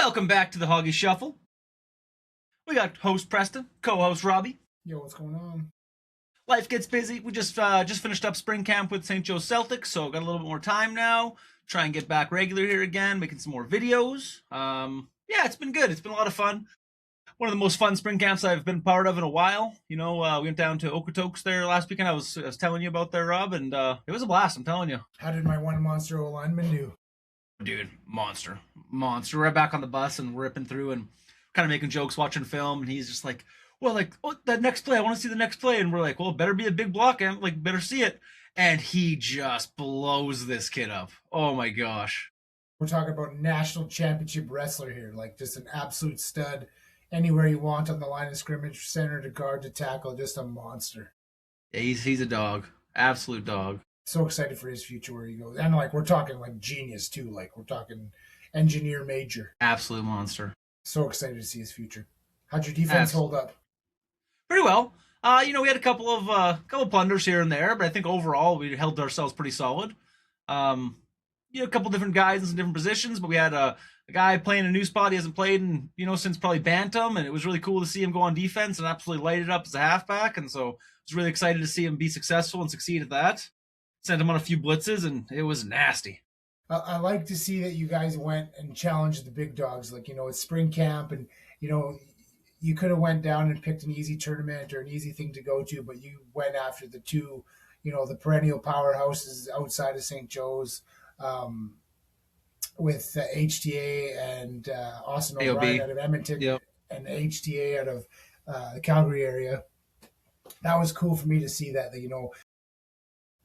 Welcome back to the Hoggy Shuffle. We got host Preston, co-host Robbie. Yo, what's going on? Life gets busy. We just finished up spring camp with St. Joe Celtics, so got a little bit more time now. Try and get back regular here again, making some more videos. Yeah, it's been good. It's been a lot of fun. One of the most fun spring camps I've been part of in a while. You know, we went down to Okotoks there last weekend. I was telling you about there, Rob, and it was a blast. I'm telling you. How did my one monster O-lineman do? Dude, monster. We're back on the bus and we're ripping through and kind of making jokes, watching film, and he's just like, well, like, oh, that next play, I want to see the next play. And we're like, well, it better be a big block, and like, better see it. And he just blows this kid up. Oh my gosh. We're talking about national championship wrestler here, like just an absolute stud. Anywhere you want on the line of scrimmage, center to guard to tackle, just a monster. Yeah, he's a dog. Absolute dog. So excited for his future where he goes. And like we're talking like genius too. Like we're talking engineer major. Absolute monster. So excited to see his future. How'd your defense hold up? Pretty well. You know, we had a couple of blunders here and there, but I think overall we held ourselves pretty solid. You know, a couple different guys in some different positions, but we had a guy playing a new spot he hasn't played in, you know, since probably Bantam, and it was really cool to see him go on defense and absolutely light it up as a halfback, and so I was really excited to see him be successful and succeed at that. Sent him on a few blitzes, and it was nasty. I like to see that you guys went and challenged the big dogs. Like, you know, it's spring camp, and, you know, you could have went down and picked an easy tournament or an easy thing to go to, but you went after the two, you know, the perennial powerhouses outside of St. Joe's, with HTA and Austin O'Brien out of Edmonton, yep, and HTA out of the Calgary area. That was cool for me to see that, you know,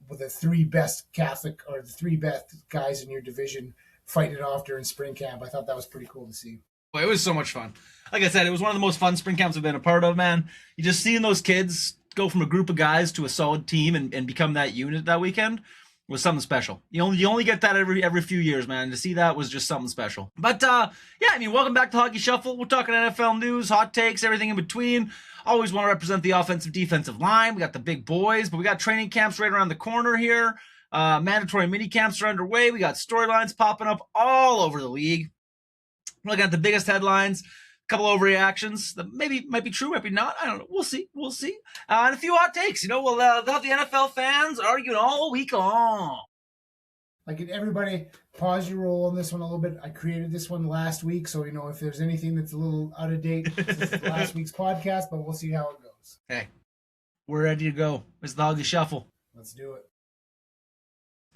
with the three best Catholic or the three best guys in your division fighting it off during spring camp. I thought that was pretty cool to see. Well, it was so much fun. Like I said, it was one of the most fun spring camps I've been a part of, man. You just seeing those kids go from a group of guys to a solid team and become that unit that weekend was something special. You only get that every few years, man. To see that was just something special. But yeah, I mean, welcome back to Hoggy Shuffle. We're talking NFL news, hot takes, everything in between. Always want to represent the offensive defensive line. We got the big boys, but we got training camps right around the corner here. Mandatory mini camps are underway. We got storylines popping up all over the league. We're looking at the biggest headlines. Couple overreactions that might be true, might be not. I don't know. We'll see. And a few hot takes. You know, we'll have the NFL fans arguing all week long. Like, everybody, pause your roll on this one a little bit. I created this one last week, so, you know, if there's anything that's a little out of date, this is last week's podcast, but we'll see how it goes. Hey, we're ready to go. It's the Hoggy Shuffle. Let's do it.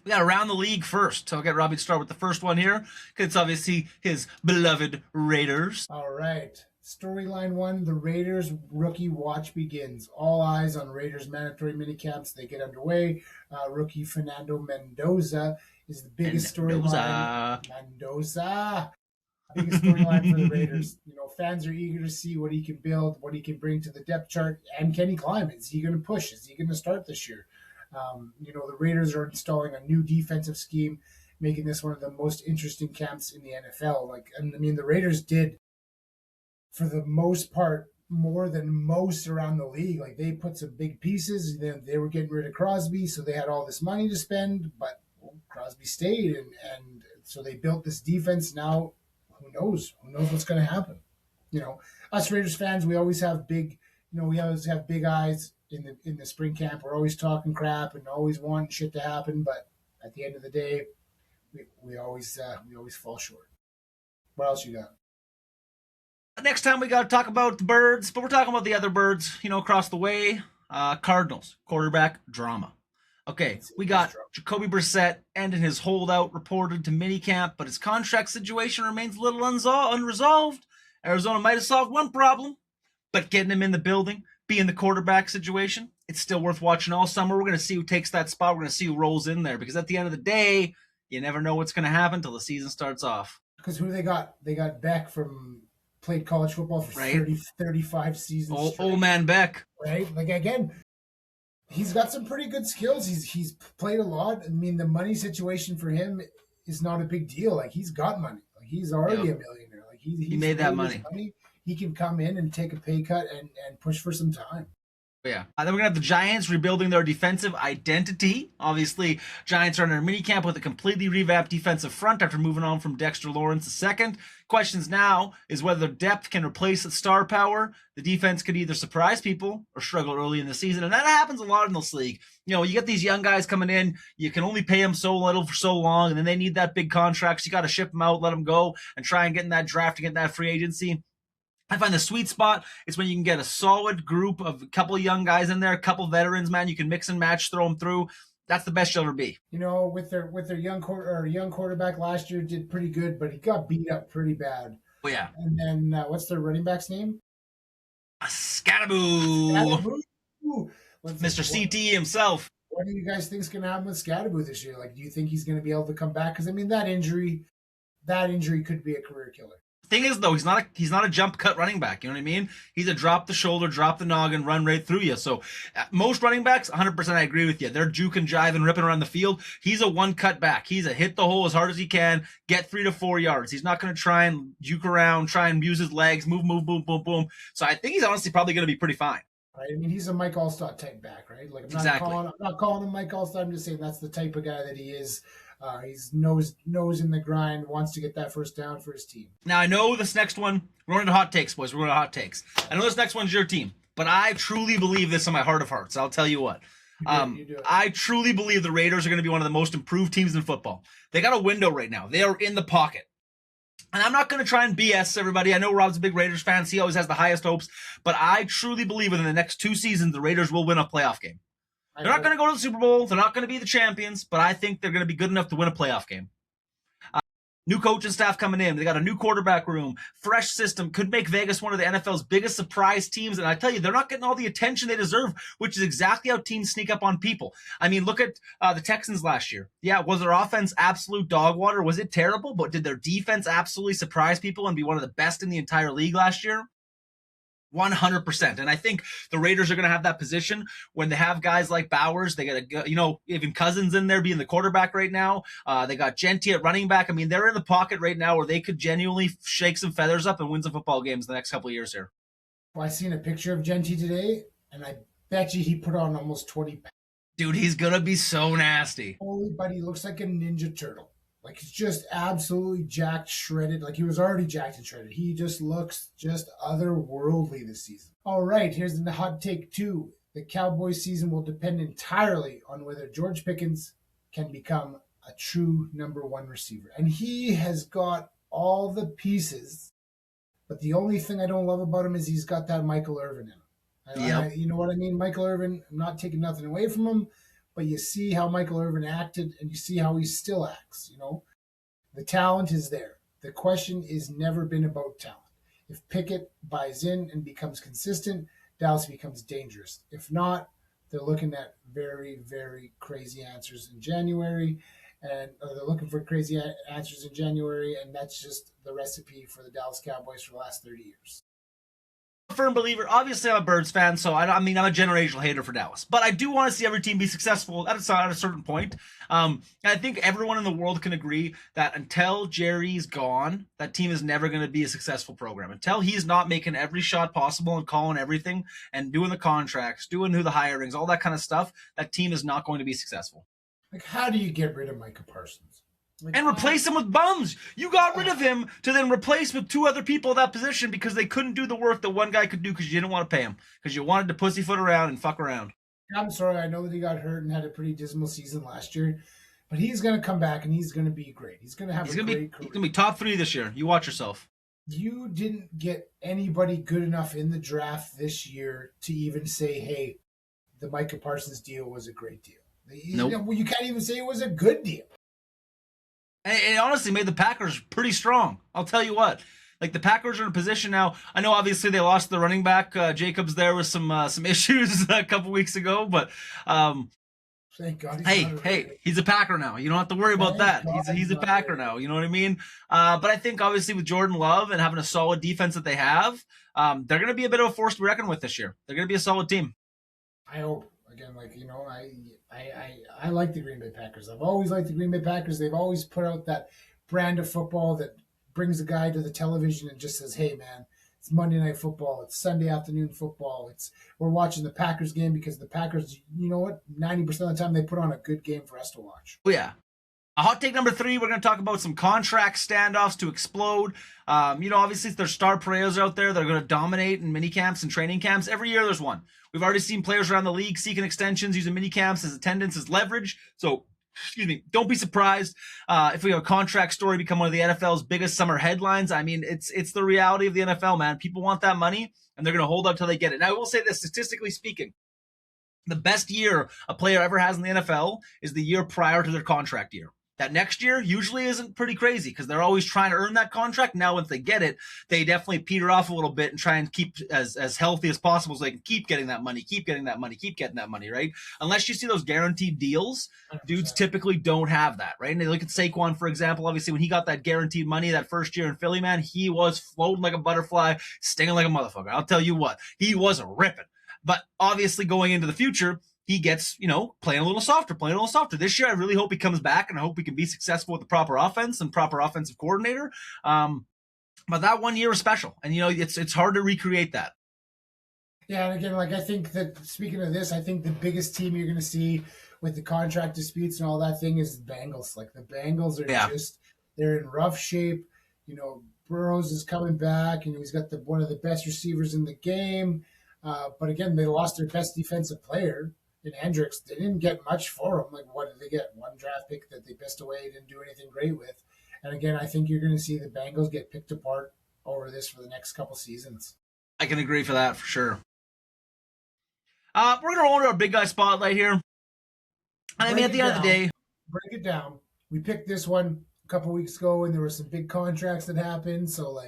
We got around the league first. So I'll get Robbie to start with the first one here, because it's obviously his beloved Raiders. All right. Storyline 1, the Raiders rookie watch begins. All eyes on Raiders mandatory minicamps. They get underway. Rookie Fernando Mendoza is the biggest storyline. Mendoza. Biggest storyline for the Raiders. You know, fans are eager to see what he can build, what he can bring to the depth chart, and can he climb? Is he going to push? Is he going to start this year? You know, the Raiders are installing a new defensive scheme, making this one of the most interesting camps in the NFL. I mean, the Raiders did, for the most part, more than most around the league. Like, they put some big pieces, and then they were getting rid of Crosby, so they had all this money to spend, but Crosby stayed, and so they built this defense. Now, who knows what's going to happen? You know, us Raiders fans, we always have big eyes in the spring camp. We're always talking crap and always wanting shit to happen, but at the end of the day, we always fall short. What else you got? Next time we got to talk about the birds, but we're talking about the other birds, you know, across the way. Cardinals quarterback drama. Okay, we got Jacoby Brissett ending his holdout reported to minicamp, but his contract situation remains a little unresolved. Arizona might have solved one problem, but getting him in the building, being the quarterback situation, it's still worth watching all summer. We're going to see who takes that spot. We're going to see who rolls in there, because at the end of the day, you never know what's going to happen until the season starts off. Because who they got? They got Beck from played college football for 35 seasons. Old man Beck. Right? Like, again, he's got some pretty good skills. He's played a lot. I mean, the money situation for him is not a big deal. Like, he's got money. Like, he's already a millionaire. Like, he made that money. He can come in and take a pay cut and push for some time. Yeah. Then we're going to have the Giants rebuilding their defensive identity. Obviously, Giants are in their minicamp with a completely revamped defensive front after moving on from Dexter Lawrence II. Questions now is whether depth can replace the star power. The defense could either surprise people or struggle early in the season, and that happens a lot in this league. You know, you get these young guys coming in, you can only pay them so little for so long, and then they need that big contract, so you got to ship them out, let them go, and try and get in that draft and get that free agency. I find the sweet spot is when you can get a solid group of a couple of young guys in there, a couple of veterans, man. You can mix and match, throw them through. That's the best you'll ever be. You know, with their young quarterback last year did pretty good, but he got beat up pretty bad. Oh, yeah. And then what's their running back's name? Scattaboo. Mr. What, CT himself. what do you guys think is going to happen with Scattaboo this year? Like, do you think he's going to be able to come back? Because I mean, that injury could be a career killer. Thing is, though, he's not a jump cut running back. You know what I mean? He's a drop the shoulder, drop the noggin, run right through you. So most running backs, 100%, I agree with you. They're juke and jive and ripping around the field. He's a one cut back. He's a hit the hole as hard as he can, get 3 to 4 yards. He's not going to try and juke around, try and use his legs, move, boom, boom, boom. So I think he's honestly probably going to be pretty fine. Right? I mean, he's a Mike Allstott type back, right? Like, I'm not calling him Mike Allstott. I'm just saying that's the type of guy that he is. He's nose in the grind, wants to get that first down for his team. Now, I know this next one, we're going to hot takes, boys. We're going to hot takes. I know this next one's your team, but I truly believe this in my heart of hearts. I'll tell you what. You do it. I truly believe the Raiders are going to be one of the most improved teams in football. They got a window right now. They are in the pocket. And I'm not going to try and BS everybody. I know Rob's a big Raiders fan. He always has the highest hopes. But I truly believe within the next 2 seasons, the Raiders will win a playoff game. They're not going to go to the Super Bowl. They're not going to be the champions. But I think they're going to be good enough to win a playoff game. New coaching staff coming in. They got a new quarterback room. Fresh system. Could make Vegas one of the NFL's biggest surprise teams. And I tell you, they're not getting all the attention they deserve, which is exactly how teams sneak up on people. I mean, look at the Texans last year. Yeah, was their offense absolute dog water? Was it terrible? But did their defense absolutely surprise people and be one of the best in the entire league last year? 100%. And I think the Raiders are going to have that position when they have guys like Bowers. They got even Cousins in there being the quarterback right now. They got Genty at running back. I mean, they're in the pocket right now where they could genuinely shake some feathers up and win some football games the next couple of years here. Well, I seen a picture of Genty today, and I bet you he put on almost 20 pounds. Dude, he's going to be so nasty. Holy buddy, he looks like a Ninja Turtle. Like, he's just absolutely jacked, shredded. Like, he was already jacked and shredded. He just looks just otherworldly this season. All right, here's the hot take 2. The Cowboys season will depend entirely on whether George Pickens can become a true number 1 receiver. And he has got all the pieces, but the only thing I don't love about him is he's got that Michael Irvin in him. Yep. You know what I mean? Michael Irvin, I'm not taking nothing away from him, but you see how Michael Irvin acted, and you see how he still acts, you know? The talent is there. The question is never been about talent. If Pickett buys in and becomes consistent, Dallas becomes dangerous. If not, they're looking at very, very crazy answers in January, and they're looking for crazy answers in January, and that's just the recipe for the Dallas Cowboys for the last 30 years. Firm believer. Obviously, I'm a Birds fan, so I'm a generational hater for Dallas. But I do want to see every team be successful at a certain point. And I think everyone in the world can agree that until Jerry's gone, that team is never going to be a successful program. Until he's not making every shot possible and calling everything and doing the contracts, doing the hirings, all that kind of stuff, that team is not going to be successful. Like, how do you get rid of Micah Parsons? And replace him with bums. You got rid of him to then replace with 2 other people in that position because they couldn't do the work that one guy could do because you didn't want to pay him. Because you wanted to pussyfoot around and fuck around. I'm sorry. I know that he got hurt and had a pretty dismal season last year. But he's going to come back and he's going to be great. He's going to have a great career. He's going to be top 3 this year. You watch yourself. You didn't get anybody good enough in the draft this year to even say, hey, the Micah Parsons deal was a great deal. Nope. You can't even say it was a good deal. And it honestly made the Packers pretty strong. I'll tell you what. Like, the Packers are in a position now. I know obviously they lost the running back. Jacobs there with some issues a couple weeks ago, but thank God. He's a Packer now. You don't have to worry about that. He's a Packer now. You know what I mean? But I think obviously with Jordan Love and having a solid defense that they have, they're going to be a bit of a force to be reckoned with this year. They're going to be a solid team. I hope. Again, I like the Green Bay Packers. I've always liked the Green Bay Packers. They've always put out that brand of football that brings a guy to the television and just says, hey, man, It's Monday Night Football. It's Sunday afternoon football. We're watching the Packers game because the Packers, you know what, 90% of the time they put on a good game for us to watch. Oh, yeah. A hot take number 3, we're going to talk about some contract standoffs to explode. Obviously there's star players out there that are going to dominate in mini camps and training camps. Every year there's one. We've already seen players around the league seeking extensions, using mini camps as attendance as leverage. So, don't be surprised if we have a contract story become one of the NFL's biggest summer headlines. I mean, it's the reality of the NFL, man. People want that money, and they're going to hold up till they get it. Now, I will say this, statistically speaking, the best year a player ever has in the NFL is the year prior to their contract year. That next year usually isn't pretty crazy because they're always trying to earn that contract. Now, once they get it, they definitely peter off a little bit and try and keep as healthy as possible so they can keep getting that money, keep getting that money, right? Unless you see those guaranteed deals, 100%. Dudes typically don't have that, right? And they look at Saquon, for example. Obviously, when he got that guaranteed money that first year in Philly, man, he was floating like a butterfly, stinging like a motherfucker. I'll tell you what, he was ripping. But obviously, going into the future, he gets, playing a little softer. This year, I really hope he comes back, and I hope we can be successful with the proper offense and proper offensive coordinator. But that 1 year was special, and, it's hard to recreate that. Yeah, and again, I think that, speaking of this, I think the biggest team you're going to see with the contract disputes and all that thing is the Bengals. The Bengals are they're in rough shape. Burrows is coming back, and he's got one of the best receivers in the game. But again, they lost their best defensive player in Hendricks. They didn't get much for him. What did they get? One draft pick that they pissed away, didn't do anything great with. And again, I think you're going to see the Bengals get picked apart over this for the next couple seasons. I can agree for that for sure. We're going to roll into our big guy spotlight here. I mean, at the end of the day, break it down. We picked this one a couple weeks ago, and there were some big contracts that happened. So,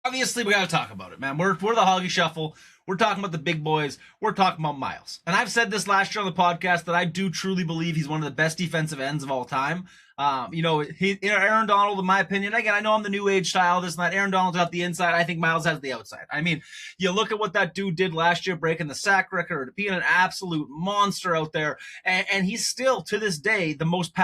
obviously, we got to talk about it, man. We're the Hoggy Shuffle. We're talking about the big boys. We're talking about Myles. And I've said this last year on the podcast that I do truly believe he's one of the best defensive ends of all time. Aaron Donald, in my opinion, again, I know I'm the new age style, this and that. Aaron Donald's got the inside. I think Myles has the outside. I mean, you look at what that dude did last year, breaking the sack record, being an absolute monster out there. And he's still, to this day, the most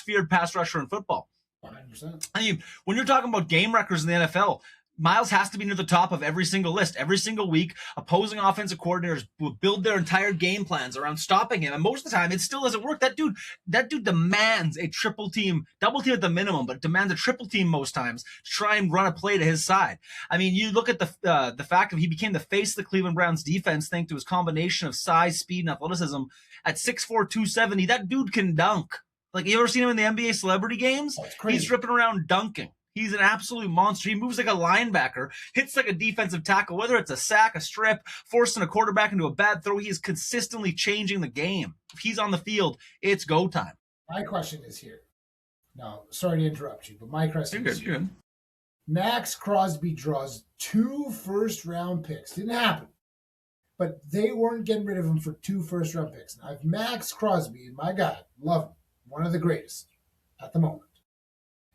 feared pass rusher in football. 100%. I mean, when you're talking about game records in the NFL, Myles has to be near the top of every single list. Every single week, opposing offensive coordinators will build their entire game plans around stopping him. And most of the time, it still doesn't work. That dude demands a triple team, double team at the minimum, but demands a triple team most times to try and run a play to his side. I mean, you look at the fact that he became the face of the Cleveland Browns defense thanks to his combination of size, speed, and athleticism. At 6'4", 270, that dude can dunk. You ever seen him in the NBA celebrity games? He's ripping around dunking. He's an absolute monster. He moves like a linebacker, hits like a defensive tackle, whether it's a sack, a strip, forcing a quarterback into a bad throw. He is consistently changing the game. If he's on the field, it's go time. My question is here. No, sorry to interrupt you, but my question is here. Max Crosby draws 2 first-round picks. Didn't happen. But they weren't getting rid of him for 2 first-round picks. Now, if Max Crosby, my guy, love him, one of the greatest at the moment.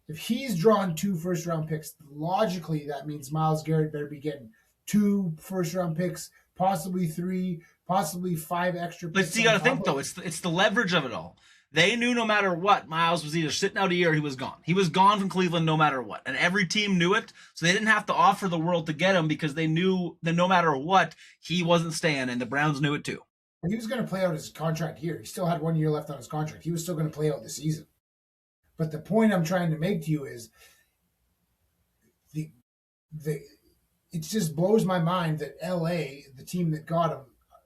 If he's drawn 2 first-round picks, logically that means Myles Garrett better be getting 2 first-round picks, possibly 3, possibly 5 extra picks. But you got to think, though, it's the leverage of it all. They knew no matter what, Myles was either sitting out a year or he was gone. He was gone from Cleveland no matter what. And every team knew it, so they didn't have to offer the world to get him because they knew that no matter what, he wasn't staying, and the Browns knew it too. He was going to play out his contract here. He still had 1 year left on his contract. He was still going to play out the season. But the point I'm trying to make to you is it just blows my mind that LA, the team that got him,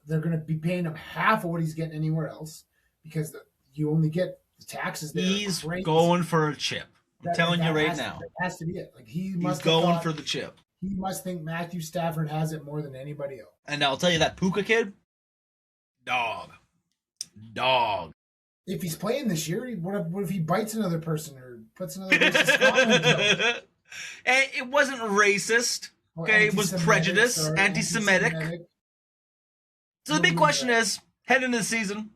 they're going to be paying him half of what he's getting anywhere else because you only get the taxes there. He's going for a chip. I'm telling you right now. That has to be it. He's going for the chip. He must think Matthew Stafford has it more than anybody else. And I'll tell you that Puka kid, dog. If he's playing this year, what if he bites another person or puts another person in It wasn't racist. Okay, it was prejudice, anti-Semitic. So the big question is, heading into the season,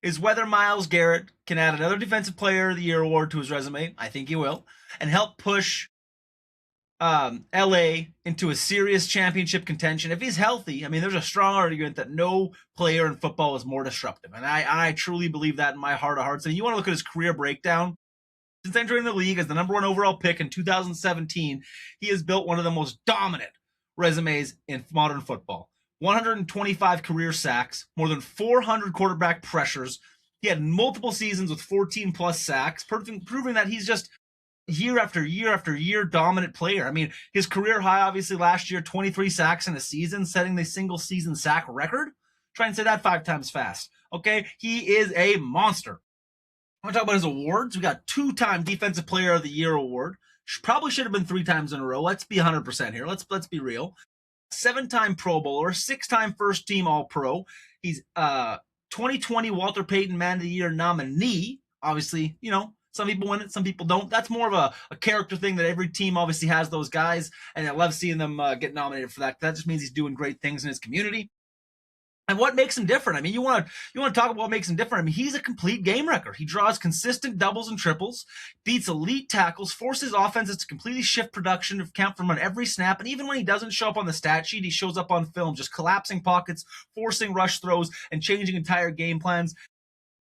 is whether Myles Garrett can add another Defensive Player of the Year award to his resume. I think he will. And help push LA into a serious championship contention. If he's healthy, I mean, there's a strong argument that no player in football is more disruptive. And I truly believe that in my heart of hearts. And you want to look at his career breakdown. Since entering the league as the #1 overall pick in 2017, he has built one of the most dominant resumes in modern football. 125 career sacks, more than 400 quarterback pressures. He had multiple seasons with 14 plus sacks, proving that he's just year after year after year dominant player. I mean, his career high, obviously, last year, 23 sacks in a season, setting the single season sack record. Try and say that 5 times fast. Okay, he is a monster. I'm going to talk about his awards. We got 2-time Defensive Player of the Year award. Probably should have been 3 times in a row. Let's be 100% here. Let's be real. 7-time Pro Bowler, 6-time First Team All-Pro. He's 2020 Walter Payton Man of the Year nominee. Obviously, some people win it, some people don't. That's more of a character thing that every team obviously has those guys, and I love seeing them get nominated for that. That just means he's doing great things in his community. And what makes him different? I mean, you want to talk about what makes him different. I mean, he's a complete game wrecker. He draws consistent doubles and triples, beats elite tackles, forces offenses to completely shift production to count from on every snap. And even when he doesn't show up on the stat sheet, he shows up on film, just collapsing pockets, forcing rush throws, and changing entire game plans.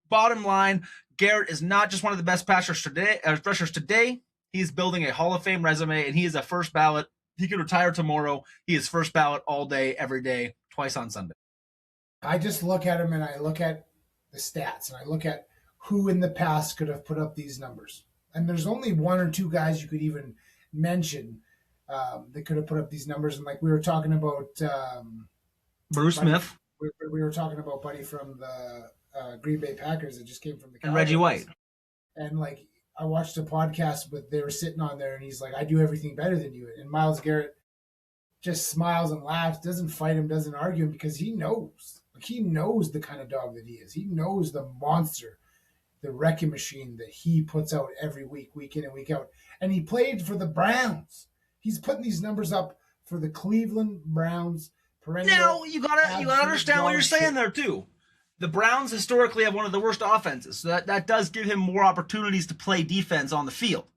Bottom line, Garrett is not just one of the best rushers today. He's building a Hall of Fame resume, and he is a first ballot. He could retire tomorrow. He is first ballot all day, every day, twice on Sunday. I just look at him and I look at the stats and I look at who in the past could have put up these numbers. And there's only 1 or 2 guys you could even mention that could have put up these numbers. And like we were talking about Bruce Smith. We were talking about Buddy from the Green Bay Packers that just came from the Cardinals. And Reggie White. And like I watched a podcast with they were sitting on there and he's like, I do everything better than you. And Myles Garrett just smiles and laughs, doesn't fight him, doesn't argue him because he knows. He knows the kind of dog that he is. He knows the monster, the wrecking machine that he puts out every week, week in and week out. And he played for the Browns. He's putting these numbers up for the Cleveland Browns. Now you gotta understand what you're saying there too. The Browns historically have one of the worst offenses, so that does give him more opportunities to play defense on the field.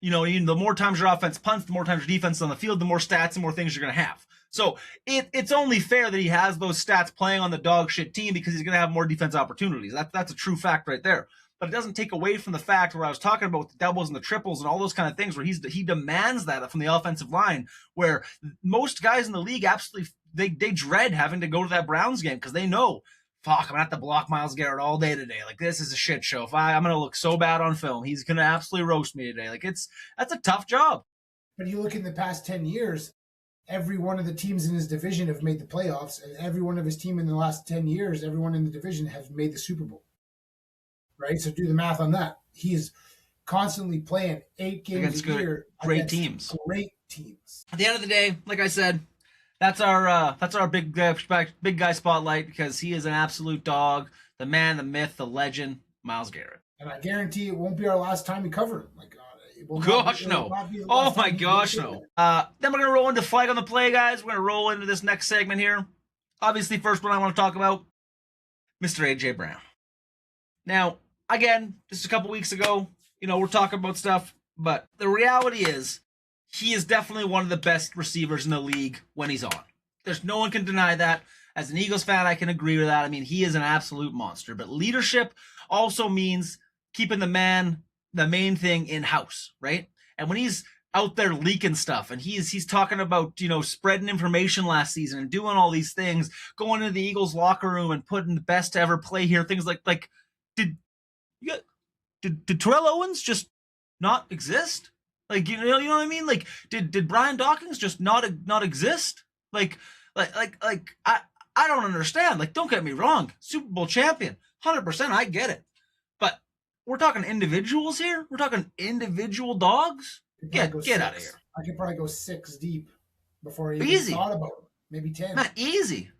The more times your offense punts, the more times your defense is on the field, the more stats and more things you're going to have. So it's only fair that he has those stats playing on the dog shit team because he's going to have more defense opportunities. That's a true fact right there. But it doesn't take away from the fact where I was talking about the doubles and the triples and all those kind of things where he demands that from the offensive line, where most guys in the league absolutely they dread having to go to that Browns game because they know, fuck, I'm going to have to block Myles Garrett all day today. Like, this is a shit show. I'm going to look so bad on film. He's going to absolutely roast me today. Like, that's a tough job. But you look in the past 10 years, every one of the teams in his division have made the playoffs, and every one of his team in the last 10 years, everyone in the division has made the Super Bowl. Right? So do the math on that. He is constantly playing 8 games a year. Great teams. Great teams. At the end of the day, like I said, that's our big guy spotlight because he is an absolute dog, the man, the myth, the legend, Myles Garrett. And I guarantee it won't be our last time we cover him. Like, no. Oh my gosh, no. Then we're gonna roll into flag on the play, guys. We're gonna roll into this next segment here. Obviously, first one I want to talk about, Mr. AJ Brown. Now, again, this is a couple weeks ago. We're talking about stuff, but the reality is, he is definitely one of the best receivers in the league when he's on. There's no one can deny that. As an Eagles fan, I can agree with that. I mean, he is an absolute monster. But leadership also means keeping the main thing in-house, right? And when he's out there leaking stuff and he's talking about, spreading information last season and doing all these things, going into the Eagles locker room and putting the best to ever play here, things like did Terrell Owens just not exist? Like, you know what I mean? Like, did Brian Dawkins just not exist? Like I don't understand. Like, don't get me wrong, Super Bowl champion, 100%, I get it. But we're talking individuals here. We're talking individual dogs. Get out of here. I could probably go 6 deep before I even thought about it. Maybe 10. Not easy.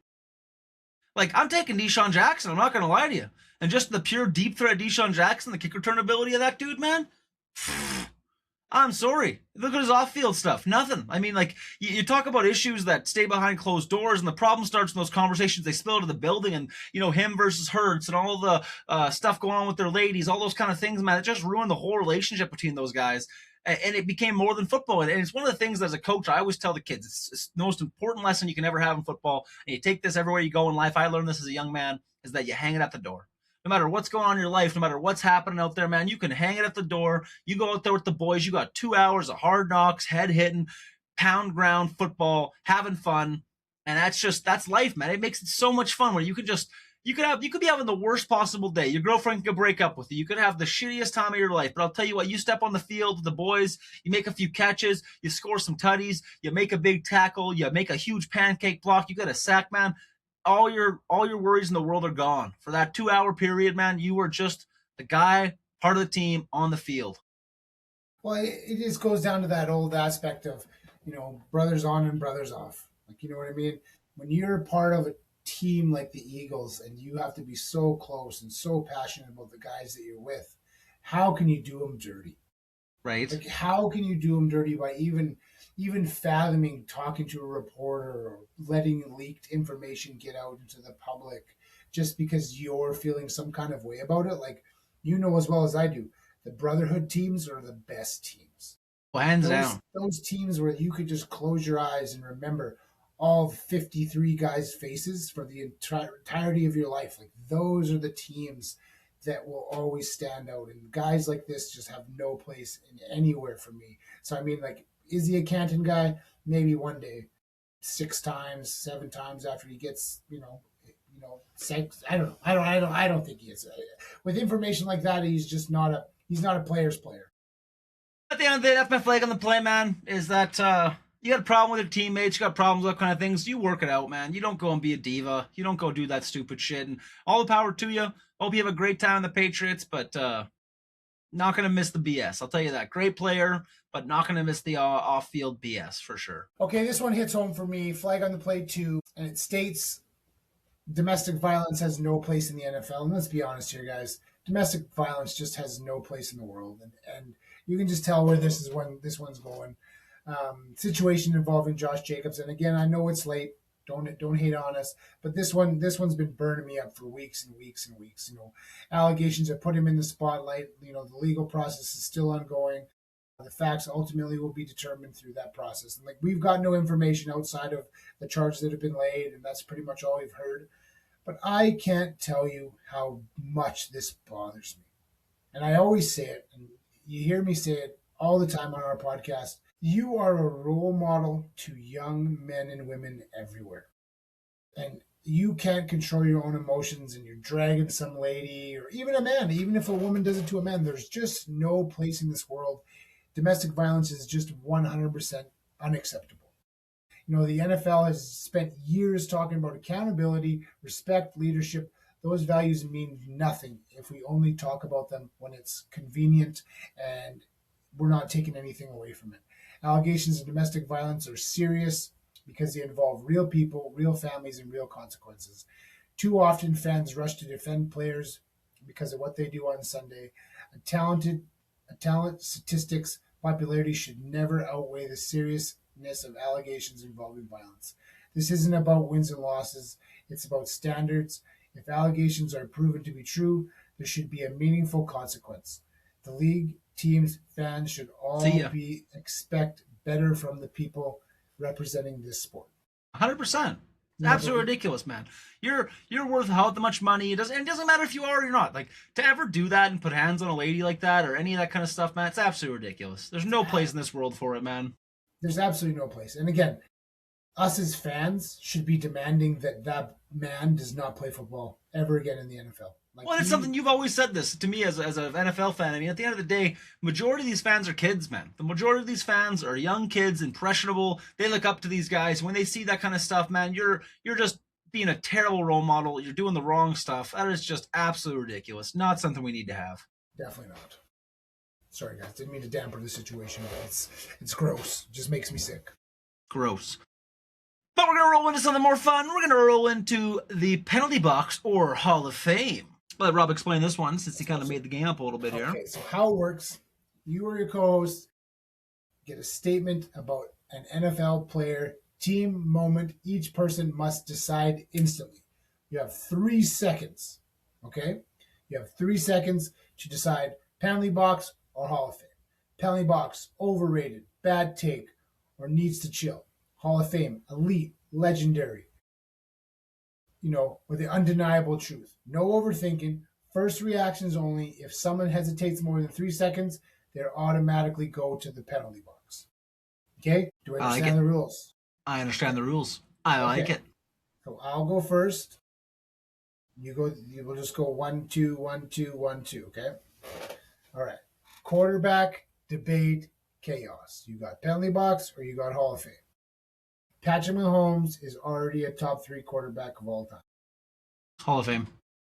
Like, I'm taking Deshaun Jackson. I'm not going to lie to you. And just the pure deep threat Deshaun Jackson, the kick return ability of that dude, man. I'm sorry. Look at his off-field stuff. Nothing. I mean, like, you talk about issues that stay behind closed doors, and the problem starts in those conversations. They spill into the building, and, him versus Hurts, and all the stuff going on with their ladies, all those kind of things, man. It just ruined the whole relationship between those guys. And it became more than football. And it's one of the things as a coach, I always tell the kids, it's the most important lesson you can ever have in football. And you take this everywhere you go in life. I learned this as a young man, is that you hang it at the door. No matter what's going on in your life, no matter what's happening out there, man, you can hang it at the door. You go out there with the boys. You got 2 hours of hard knocks, head hitting. pound ground football, having fun. And that's life, man. It makes it so much fun where you could be having the worst possible day. Your girlfriend could break up with you. You could have the shittiest time of your life. But I'll tell you what, you step on the field with the boys, you make a few catches, you score some tutties, you make a big tackle, you make a huge pancake block, you get a sack, man. All your worries in the world are gone. For that 2 hour period, man, you were just the guy, part of the team on the field. Well, it just goes down to that old aspect of, brothers on and brothers off. Like, you know what I mean? When you're part of a team like the Eagles and you have to be so close and so passionate about the guys that you're with, how can you do them dirty? Right. Like, how can you do them dirty by even fathoming talking to a reporter or letting leaked information get out into the public just because you're feeling some kind of way about it? Like, as well as I do, the brotherhood teams are the best teams. Well, hands down. Those teams where you could just close your eyes and remember all 53 guys' faces for the entirety of your life. Like, those are the teams that will always stand out. And guys like this just have no place in anywhere for me. So, I mean, like, is he a Canton guy? Maybe one day, 6 times, 7 times after he gets, sex. I don't know. I don't think he is. With information like that, he's not a player's player. At the end of the day, that's my flag on the play, man, is that you got a problem with your teammates, you got problems with that kind of things, you work it out, man. You don't go and be a diva. You don't go do that stupid shit. And all the power to you. Hope you have a great time in the Patriots, but not going to miss the BS. I'll tell you that. Great player, but not going to miss the off-field BS for sure. Okay, this one hits home for me. Flag on the play too. And it states domestic violence has no place in the NFL. And let's be honest here, guys. Domestic violence just has no place in the world. And you can just tell where this one's going. Situation involving Josh Jacobs, and again, I know it's late. Don't hate on us, but this one's been burning me up for weeks and weeks and weeks. Allegations have put him in the spotlight. The legal process is still ongoing. The facts ultimately will be determined through that process. And we've got no information outside of the charges that have been laid, and that's pretty much all we've heard. But I can't tell you how much this bothers me. And I always say it, and you hear me say it all the time on our podcast. You are a role model to young men and women everywhere. And you can't control your own emotions, and you're dragging some lady or even a man. Even if a woman does it to a man, there's just no place in this world. Domestic violence is just 100% unacceptable. The NFL has spent years talking about accountability, respect, leadership. Those values mean nothing if we only talk about them when it's convenient and we're not taking anything away from it. Allegations of domestic violence are serious because they involve real people, real families, and real consequences. Too often, fans rush to defend players because of what they do on Sunday. A talent statistics popularity should never outweigh the seriousness of allegations involving violence. This isn't about wins and losses. It's about standards. If allegations are proven to be true, there should be a meaningful consequence. The league, teams, fans should all expect better from the people representing this sport. 100%. It's absolutely ridiculous, man. You're worth how much money. It doesn't matter if you are or not. Like, to ever do that and put hands on a lady like that or any of that kind of stuff, man, it's absolutely ridiculous. There's no place in this world for it, man. There's absolutely no place. And again, us as fans should be demanding that man does not play football ever again in the NFL. Well, it's something you've always said this to me as an NFL fan. I mean, at the end of the day, majority of these fans are kids, man. The majority of these fans are young kids, impressionable. They look up to these guys. When they see that kind of stuff, man, you're just being a terrible role model. You're doing the wrong stuff. That is just absolutely ridiculous. Not something we need to have. Definitely not. Sorry, guys. Didn't mean to dampen the situation, but it's gross. It just makes me sick. Gross. But we're going to roll into something more fun. We're going to roll into the penalty box or Hall of Fame. Let Rob explain this one since he kind of made the game up a little bit here. Okay, so how it works, you or your co-host get a statement about an NFL player, team, moment. Each person must decide instantly. You have 3 seconds, okay? You have 3 seconds to decide penalty box or Hall of Fame. Penalty box, overrated, bad take, or needs to chill. Hall of Fame, elite, legendary. With the undeniable truth. No overthinking. First reactions only. If someone hesitates more than 3 seconds, they automatically go to the penalty box. Okay? Do you I like understand it. the rules? I understand the rules. I like Okay. it. So I'll go first. You go. You will just go 1-2, 1-2, 1-2. Okay. All right. Quarterback debate chaos. You got penalty box or you got Hall of Fame. Patrick Mahomes is already a top 3 quarterback of all time. Hall of Fame.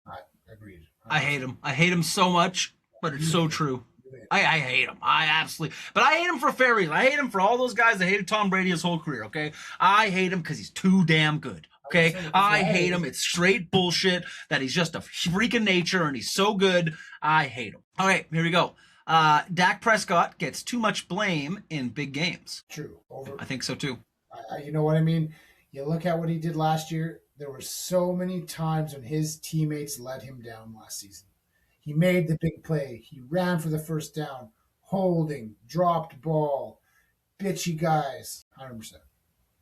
I agreed. I hate him. I hate him so much, but it's so true. I hate him. I absolutely. But I hate him for a fair reason. I hate him for all those guys that hated Tom Brady his whole career, okay? I hate him because he's too damn good, okay? I hate him. It's straight bullshit that he's just a freak of nature and he's so good. I hate him. All right, here we go. Dak Prescott gets too much blame in big games. True. I think so too. You know what I mean? You look at what he did last year. There were so many times when his teammates let him down last season. He made the big play. He ran for the first down, holding, dropped ball, bitchy guys. 100%.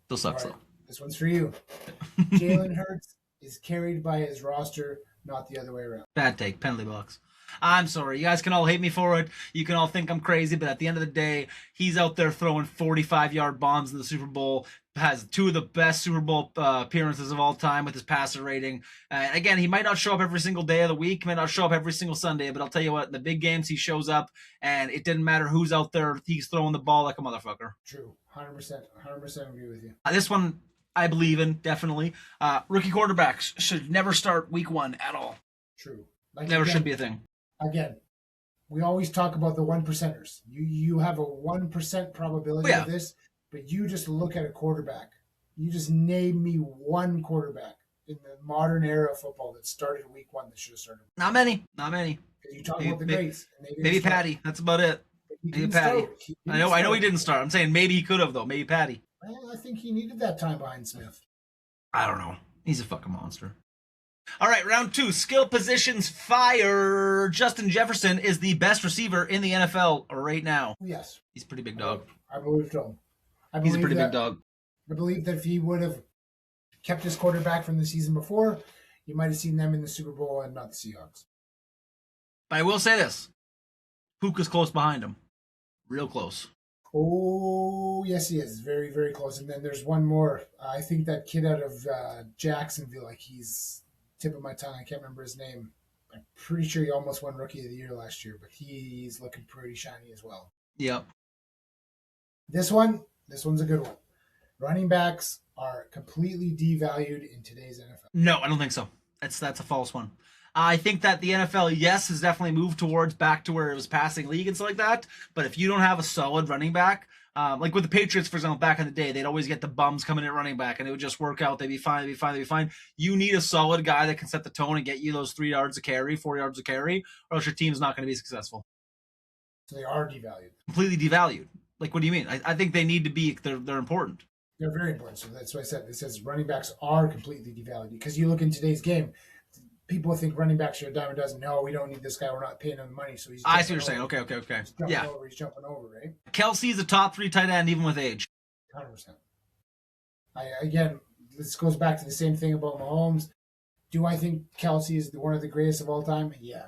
Still sucks though. This one's for you. Jalen Hurts is carried by his roster, not the other way around. Bad take. Penalty box. I'm sorry. You guys can all hate me for it. You can all think I'm crazy, but at the end of the day, he's out there throwing 45-yard bombs in the Super Bowl, has 2 of the best Super Bowl appearances of all time with his passer rating. Again, he might not show up every single day of the week, might not show up every single Sunday, but I'll tell you what, in the big games, he shows up, and it didn't matter who's out there, he's throwing the ball like a motherfucker. True. 100%. 100% agree with you. This one, I believe in, definitely. Rookie quarterbacks should never start week 1 at all. True. Never should be a thing. Again, we always talk about the 1%ers. You have a 1% probability of this, but you just look at a quarterback. You just name me one quarterback in the modern era of football that started week 1 that should have started. Not many. Not many. You talk about the greats. Maybe Patty. That's about it. Maybe Patty. I know he didn't start. I'm saying maybe he could have, though. Maybe Patty. Well, I think he needed that time behind Smith. I don't know. He's a fucking monster. All right, round 2. Skill positions fire. Justin Jefferson is the best receiver in the NFL right now. Yes. He's a pretty big dog. I believe so. He's a pretty big dog. I believe that if he would have kept his quarterback from the season before, you might have seen them in the Super Bowl and not the Seahawks. But I will say this. Puka's close behind him. Real close. Oh, yes, he is. Very, very close. And then there's one more. I think that kid out of Jacksonville, like he's tip of my tongue. I can't remember his name. I'm pretty sure he almost won Rookie of the Year last year, but he's looking pretty shiny as well. Yep. This one's a good one. Running backs are completely devalued in today's NFL. No, I don't think so. That's a false one. I think that the NFL, yes, has definitely moved towards back to where it was passing league and stuff like that. But if you don't have a solid running back, like with the Patriots, for example, back in the day, they'd always get the bums coming in running back, and it would just work out. They'd be fine. You need a solid guy that can set the tone and get you those 3 yards a carry, 4 yards a carry, or else your team's not going to be successful. So they are devalued. Completely devalued. Like, what do you mean? I think they need to be. They're important. They're very important. So that's what I said. It says running backs are completely devalued because you look in today's game. People think running backs are a dime a dozen. No, we don't need this guy. We're not paying him the money. So he's. I see what you're saying. Okay. He's jumping over, right? Kelsey's a top 3 tight end even with age. 100%. Again, this goes back to the same thing about Mahomes. Do I think Kelsey is one of the greatest of all time? Yeah.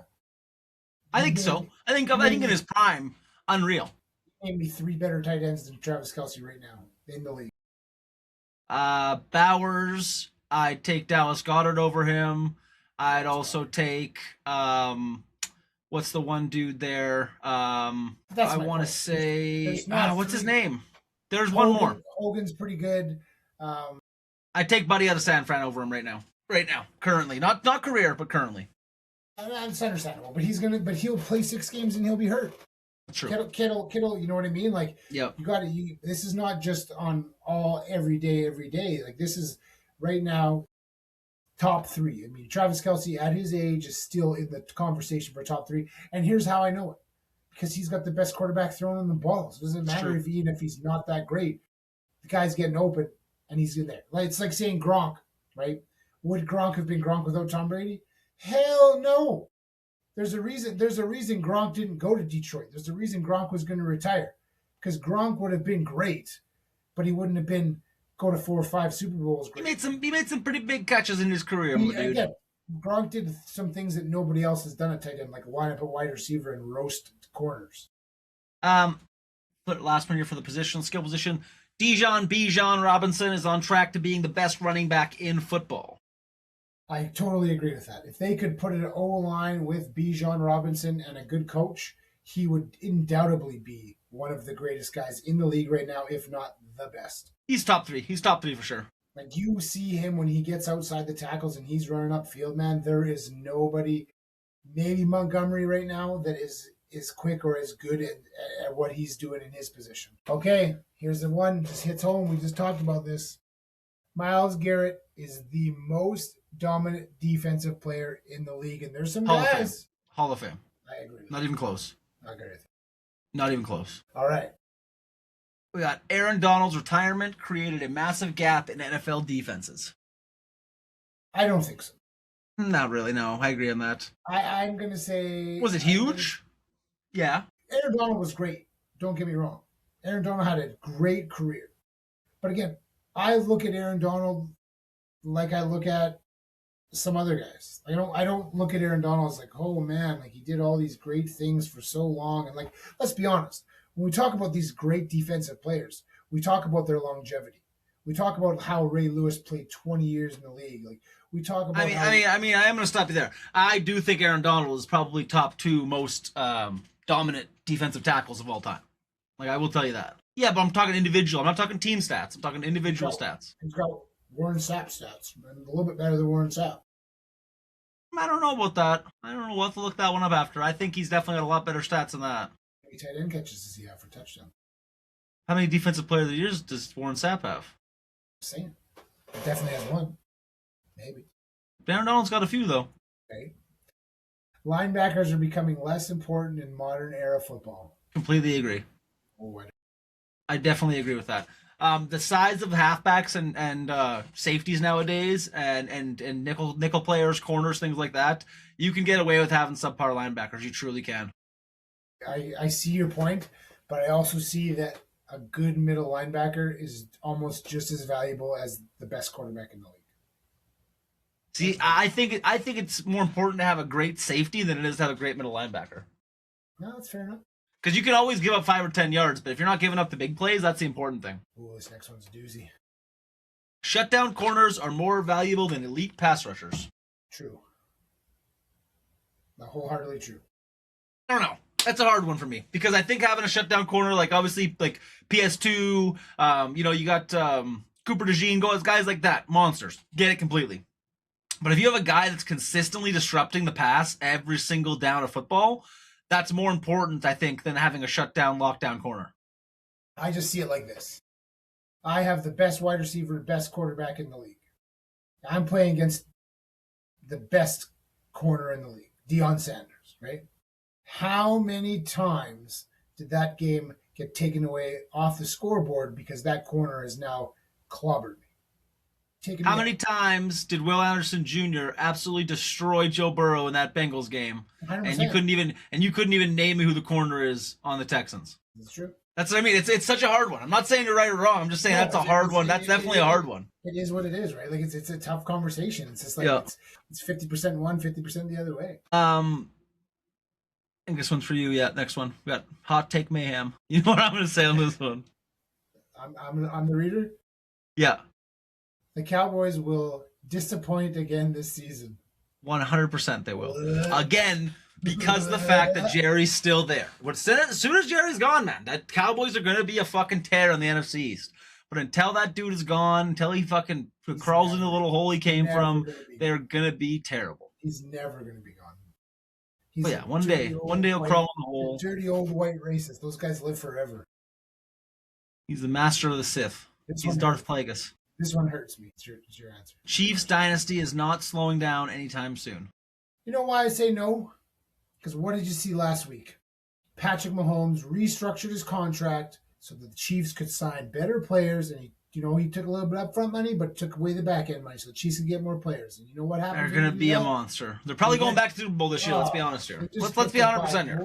I think so. I think in his prime, unreal. Name me 3 better tight ends than Travis Kelsey right now in the league. Bowers. I'd take Dallas Goedert over him. I'd also take what's the one dude there? I want to say what's his name? There's one more. Hogan's pretty good. I'd take Buddy out of San Fran over him right now. Currently, not career, but currently. That's understandable, but he'll play 6 games and he'll be hurt. True. Kittle, you know what I mean? Like, yep. This is not just on every day. Like, this is right now top 3. I mean, Travis Kelsey at his age is still in the conversation for top 3. And here's how I know it: because he's got the best quarterback throwing on the ball. So it doesn't matter even if he's not that great. The guy's getting open and he's in there. Like, it's like saying Gronk, right? Would Gronk have been Gronk without Tom Brady? Hell no. There's a reason Gronk didn't go to Detroit. There's a reason Gronk was going to retire. Because Gronk would have been great, but he wouldn't have been go to 4 or 5 Super Bowls. Great. He made some pretty big catches in his career, dude. Again, Gronk did some things that nobody else has done at tight end, like line up a wide receiver and roast corners. last one here for the skill position. Bijan Robinson is on track to being the best running back in football. I totally agree with that. If they could put an O-line with Bijan Robinson and a good coach, he would undoubtedly be one of the greatest guys in the league right now, if not the best. He's top 3. He's top 3 for sure. Like, you see him when he gets outside the tackles and he's running upfield, man. There is nobody, maybe Montgomery right now, that is quick or as good at what he's doing in his position. Okay, here's the one. Just hits home. We just talked about this. Myles Garrett is the most dominant defensive player in the league, and there's some guys. Hall of Fame. I agree. Not even close. I agree with you. Not even close. All right. We got Aaron Donald's retirement created a massive gap in NFL defenses. I don't think so. Not really, no. I agree on that. I'm going to say... Was it huge? Yeah. Aaron Donald was great. Don't get me wrong. Aaron Donald had a great career. But again, I look at Aaron Donald like I look at some other guys. I don't look at Aaron Donald as like, oh man, like he did all these great things for so long. And like, let's be honest, when we talk about these great defensive players, we talk about their longevity. We talk about how Ray Lewis played 20 years in the league. Like we talk about. I am going to stop you there. I do think Aaron Donald is probably top 2 most dominant defensive tackles of all time. Like I will tell you that. Yeah, but I'm talking individual. I'm not talking team stats. I'm talking individual stats. He's got Warren Sapp stats, and a little bit better than Warren Sapp. I don't know about that. I don't know. We'll have to look that one up after. I think he's definitely got a lot better stats than that. How many tight end catches does he have for touchdown? How many defensive player of the years does Warren Sapp have? Same. He definitely has one. Maybe. Aaron Donald's got a few, though. Okay. Linebackers are becoming less important in modern era football. Completely agree. Oh, I definitely agree with that. The size of halfbacks and safeties nowadays and nickel players, corners, things like that, you can get away with having subpar linebackers. You truly can. I see your point, but I also see that a good middle linebacker is almost just as valuable as the best quarterback in the league. See, I think it's more important to have a great safety than it is to have a great middle linebacker. No, that's fair enough. Because you can always give up 5 or 10 yards, but if you're not giving up the big plays, that's the important thing. Ooh, this next one's a doozy. Shutdown corners are more valuable than elite pass rushers. True. Not wholeheartedly true. I don't know. That's a hard one for me because I think having a shutdown corner, like obviously like PS2, you got Cooper DeJean, guys like that, monsters. Get it completely. But if you have a guy that's consistently disrupting the pass every single down of football, that's more important, I think, than having a shutdown, lockdown corner. I just see it like this. I have the best wide receiver, best quarterback in the league. I'm playing against the best corner in the league, Deion Sanders, right? How many times did that game get taken away off the scoreboard because that corner has now clobbered me? How many times did Will Anderson Jr. absolutely destroy Joe Burrow in that Bengals game? 100%. And you couldn't even name me who the corner is on the Texans. That's true. That's what I mean. It's such a hard one. I'm not saying you're right or wrong. I'm just saying that's a hard one. That's definitely a hard one. It is what it is, right? Like it's a tough conversation. It's just like it's 50% one, 50% the other way. I think this one's for you. Yeah, next one. We got hot take mayhem. You know what I'm going to say on this one? I'm the reader. Yeah. The Cowboys will disappoint again this season. 100% they will. Again, because of the fact that Jerry's still there. As soon as Jerry's gone, man, that Cowboys are going to be a fucking tear on the NFC East. But until that dude is gone, until he fucking crawls into the little hole he came from, they're going to be terrible. He's never going to be gone. One day he'll crawl in the hole. Dirty old white racist. Those guys live forever. He's the master of the Sith. He's Darth Plagueis. This one hurts me. It's your answer. Chiefs dynasty is not slowing down anytime soon. You know why I say no? Because what did you see last week? Patrick Mahomes restructured his contract so that the Chiefs could sign better players, and he took a little bit upfront money, but took away the back end money so the Chiefs could get more players. And you know what happened? They're going to be a monster. They're probably going back to the Super Bowl this year. Let's be honest here. Let's be 100% here.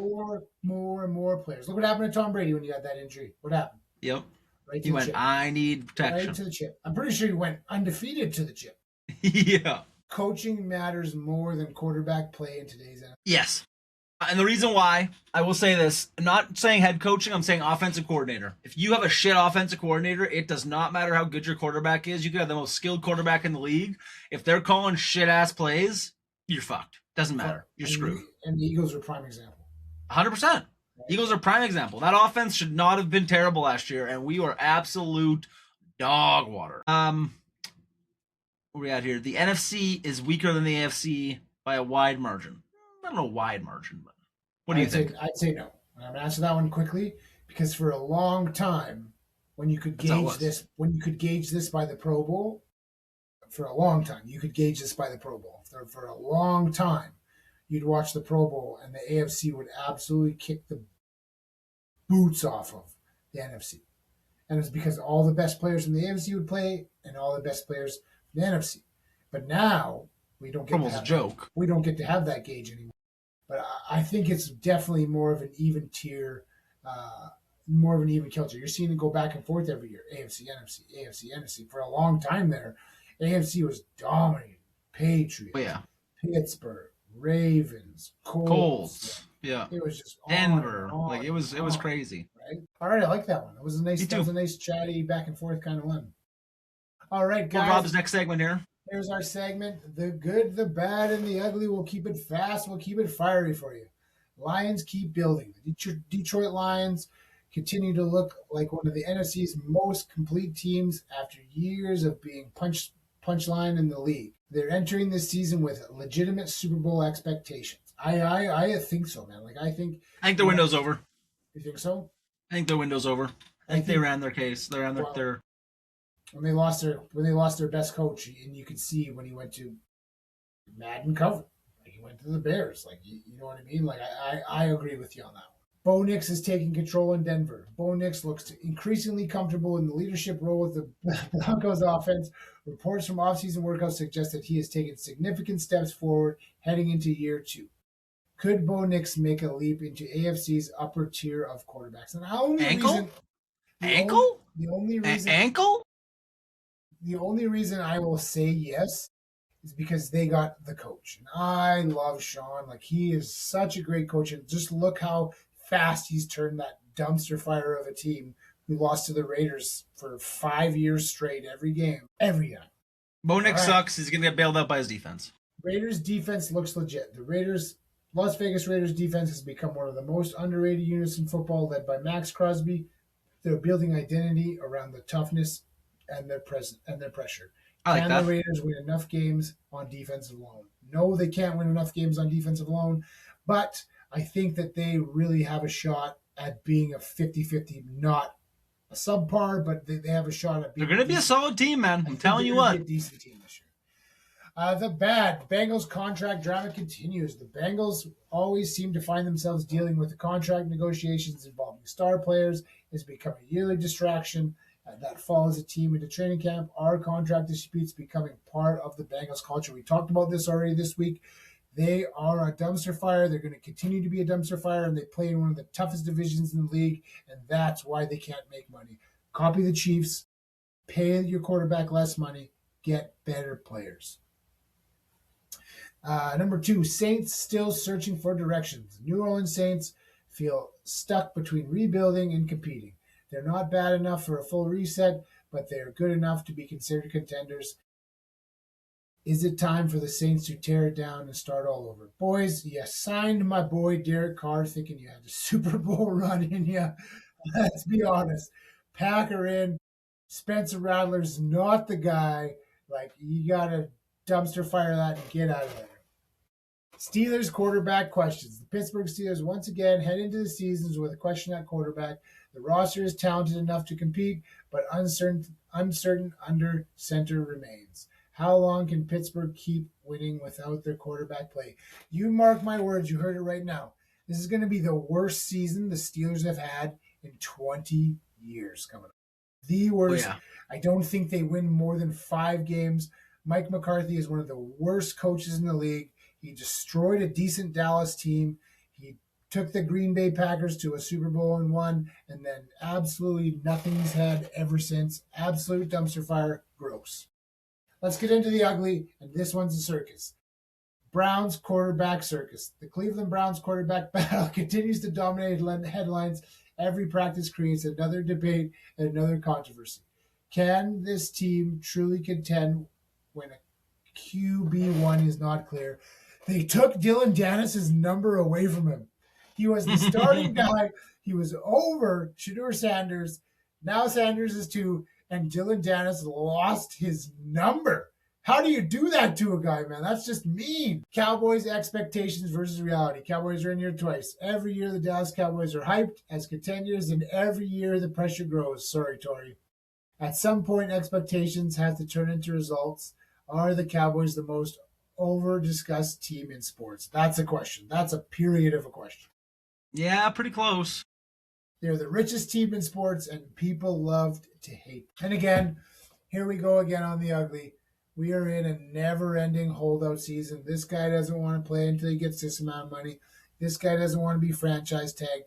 More and more players. Look what happened to Tom Brady when he had that injury. What happened? Yep. Right he went, I need protection. Right to the chip. I'm pretty sure he went undefeated to the chip. Yeah. Coaching matters more than quarterback play in today's NFL. Yes. And the reason why, I will say this, I'm not saying head coaching, I'm saying offensive coordinator. If you have a shit offensive coordinator, it does not matter how good your quarterback is. You could have the most skilled quarterback in the league. If they're calling shit ass plays, you're fucked. Doesn't matter. You're screwed. And the Eagles are a prime example. 100%. Eagles are prime example. That offense should not have been terrible last year, and we were absolute dog water. Where we at here? The NFC is weaker than the AFC by a wide margin. I don't know, wide margin, but what do you think? I'd say no. And I'm gonna answer that one quickly because for a long time, when you could gauge this by the Pro Bowl, for a long time, you could gauge this by the Pro Bowl. For a long time, you'd watch the Pro Bowl and the AFC would absolutely kick the boots off of the NFC. And it's because all the best players in the AFC would play and all the best players in the NFC. But now we don't get a joke. We don't get to have that gauge anymore. But I think it's definitely more of an even tier, more of an even culture. You're seeing it go back and forth every year. AFC, NFC, AFC, NFC. For a long time there, AFC was dominating. Patriots, Pittsburgh, Ravens, Colts. Yeah. It was just Denver. It was crazy. Right? All right, I like that one. It was a nice chatty back and forth kind of one. All right, guys. Well, Rob's next segment here. Here's our segment, the good, the bad, and the ugly. We'll keep it fast. We'll keep it fiery for you. Lions keep building. The Detroit Lions continue to look like one of the NFC's most complete teams after years of being punchline in the league. They're entering this season with legitimate Super Bowl expectations. I think so, man. I think the window's over. You think so? I think the window's over. I think they ran their case. They ran their when they lost their best coach, and you could see when he went to Madden cover, he went to the Bears. You know what I mean? I agree with you on that one. Bo Nix is taking control in Denver. Bo Nix looks increasingly comfortable in the leadership role with the Broncos offense. Reports from offseason workouts suggest that he has taken significant steps forward heading into year 2. Could Bo Nix make a leap into AFC's upper tier of quarterbacks? And the only reason I will say yes is because they got the coach. And I love Sean. He is such a great coach. And just look how fast he's turned that dumpster fire of a team who lost to the Raiders for 5 years straight every game. Every time. Bo Nix sucks. He's going to get bailed out by his defense. Raiders defense looks legit. The Las Vegas Raiders defense has become one of the most underrated units in football, led by Max Crosby. They're building identity around the toughness and their pressure. Can the Raiders win enough games on defense alone? No, they can't win enough games on defense alone, but I think that they really have a shot at being a 50-50, not a subpar, but they have a shot at being. They're going to be a solid team, man. I'm telling you what. A decent team this year. The bad. Bengals contract drama continues. The Bengals always seem to find themselves dealing with the contract negotiations involving star players. It's become a yearly distraction that follows a team into training camp. Are contract disputes becoming part of the Bengals culture? We talked about this already this week. They are a dumpster fire. They're going to continue to be a dumpster fire, and they play in one of the toughest divisions in the league, and that's why they can't make money. Copy the Chiefs, pay your quarterback less money, get better players. Number 2, Saints still searching for directions. New Orleans Saints feel stuck between rebuilding and competing. They're not bad enough for a full reset, but they're good enough to be considered contenders. Is it time for the Saints to tear it down and start all over? Boys, you signed my boy Derek Carr thinking you had the Super Bowl run in you. Let's be honest. Pack her in. Spencer Rattler's not the guy. You got to dumpster fire that and get out of there. Steelers quarterback questions. The Pittsburgh Steelers once again head into the seasons with a question at quarterback. The roster is talented enough to compete, but uncertain under center remains. How long can Pittsburgh keep winning without their quarterback play? You mark my words, you heard it right now. This is going to be the worst season the Steelers have had in 20 years coming up. The worst. Oh, yeah. I don't think they win more than 5 games. Mike McCarthy is one of the worst coaches in the league. He destroyed a decent Dallas team. He took the Green Bay Packers to a Super Bowl and won, and then absolutely nothing's had ever since. Absolute dumpster fire. Gross. Let's get into the ugly, and this one's a circus. Browns quarterback circus. The Cleveland Browns quarterback battle continues to dominate headlines. Every practice creates another debate and another controversy. Can this team truly contend when a QB1 is not clear? They took Dylan Dennis's number away from him. He was the starting guy. He was over Shedeur Sanders. Now Sanders is 2, and Dylan Dennis lost his number. How do you do that to a guy, man? That's just mean. Cowboys expectations versus reality. Cowboys are in here twice. Every year the Dallas Cowboys are hyped as contenders, and every year the pressure grows. Sorry, Tori. At some point, expectations have to turn into results. Are the Cowboys the most over-discussed team in sports? That's a question. That's a period of a question. Yeah, pretty close. They're the richest team in sports, and people loved to hate. And again, here we go again on the ugly. We are in a never-ending holdout season. This guy doesn't want to play until he gets this amount of money. This guy doesn't want to be franchise tagged.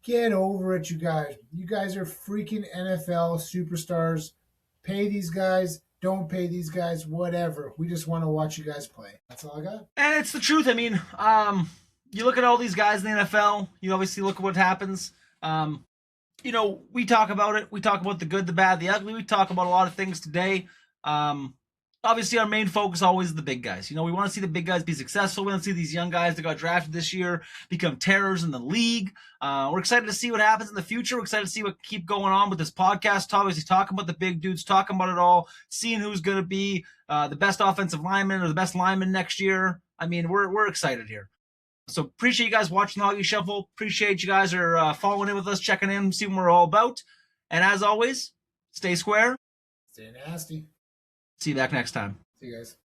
Get over it, you guys. You guys are freaking NFL superstars. Pay these guys. Don't pay these guys. Whatever. We just want to watch you guys play. That's all I got. And it's the truth. I mean, you look at all these guys in the NFL. You obviously look at what happens. We talk about it. We talk about the good, the bad, the ugly. We talk about a lot of things today. Obviously, our main focus always is the big guys. We want to see the big guys be successful. We want to see these young guys that got drafted this year become terrors in the league. We're excited to see what happens in the future. We're excited to see what keep going on with this podcast. Obviously, talking about the big dudes, talking about it all, seeing who's going to be the best offensive lineman or the best lineman next year. I mean, we're excited here. So appreciate you guys watching the Hoggy Shuffle. Appreciate you guys are following in with us, checking in, seeing what we're all about. And as always, stay square. Stay nasty. See you back next time. See you guys.